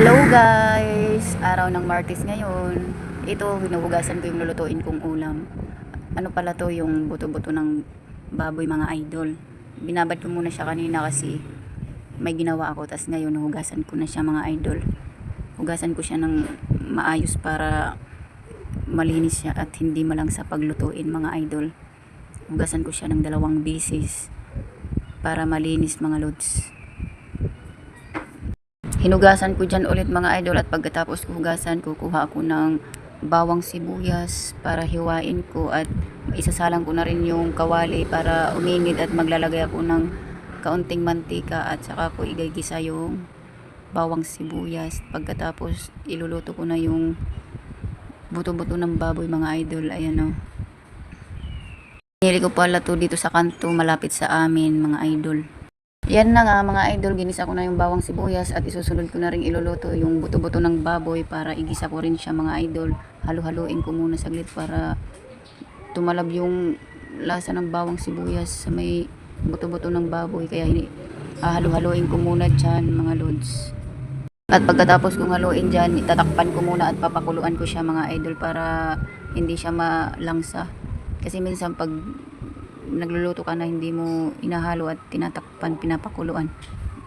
Hello guys! Araw ng Martes ngayon. Ito, hinuhugasan ko yung lulutuin kong ulam. Ano pala to, yung buto-buto ng baboy mga idol. Binabad ko muna siya kanina kasi may ginawa ako. Tas ngayon, hugasan ko na siya mga idol. Hugasan ko siya ng maayos para malinis siya at hindi malang sa paglutuin mga idol. Hugasan ko siya ng 2 beses para malinis mga lods. Hinugasan ko dyan ulit mga idol at pagkatapos ko hugasan, kukuha ako ng bawang sibuyas para hiwain ko at isasalang ko na rin yung kawali para uminit at maglalagay ako ng kaunting mantika at saka ko igigisa yung bawang sibuyas. Pagkatapos iluluto ko na yung buto-buto ng baboy mga idol. Ayan o. Pinili ko pala to dito sa kanto malapit sa amin mga idol. Yan na nga mga idol, ginisa ko na yung bawang sibuyas at isusunod ko na rin iluluto yung buto-buto ng baboy para igisa ko rin siya mga idol. Halo-haloin ko muna saglit para tumalab yung lasa ng bawang sibuyas sa may buto-buto ng baboy. Kaya halo-haloin ko muna dyan mga lods. At pagkatapos kong haluin dyan, itatakpan ko muna at papakuluan ko siya mga idol para hindi siya malangsa. Kasi minsan pag nagluluto ka na hindi mo inahalo at tinatakpan, pinapakuluan,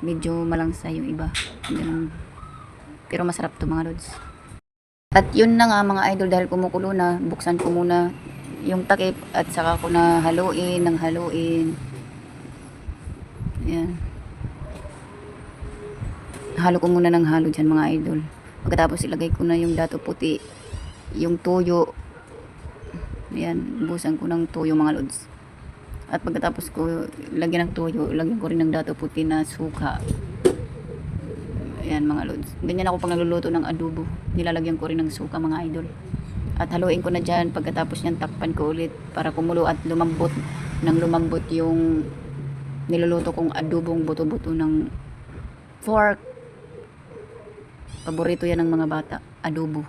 medyo malangsa yung iba. Ganun. Pero masarap to mga lods. At yun na nga mga idol, dahil kumukulo na, buksan ko muna yung takip at saka ko na haluin ng haluin. Ayan. Halo ko muna ng halo dyan mga idol. Pagkatapos ilagay ko na yung dato puti, yung tuyo. Ayan, busan ko ng tuyo mga lods. At pagkatapos ko lagyan ng tuyo, lagyan ko rin ng dato puti na suka. Ayan mga lods. Ganyan ako pag nagluluto ng adobo. Nilalagyan ko rin ng suka mga idol. At haluin ko na dyan. Pagkatapos nyan, takpan ko ulit para kumulo at lumambot yung niluluto kong adobong buto-buto ng pork. Paborito yan ng mga bata, adobo.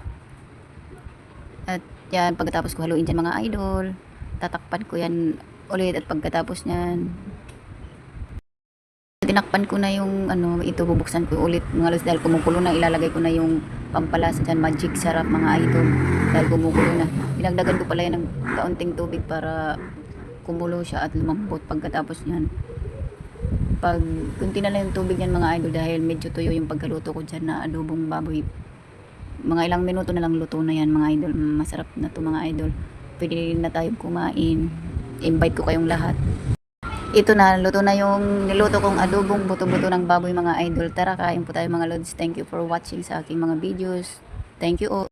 At yan, pagkatapos ko haluin dyan mga idol, tatakpan ko yan ulit at pagkatapos niyan tinakpan ko na yung ito, bubuksan ko ulit mga lods dahil kumukulo na. Ilalagay ko na yung pampalasa dyan, magic sarap mga idol, dahil kumukulo na. Dinagdagan ko pala yan ng kaunting tubig para kumulo siya at lumambot. Pagkatapos niyan, pag kunti na lang yung tubig yan mga idol dahil medyo tuyo yung pagkaluto ko dyan na adobong baboy. Mga ilang minuto na lang luto na yan mga idol. Masarap na to mga idol. Pwede na tayong kumain. Invite ko kayong lahat. Ito na, luto na yung niluto kong adobong buto-buto ng baboy mga idol. Tara, kain po tayo mga lods. Thank you for watching sa aking mga videos. Thank you all.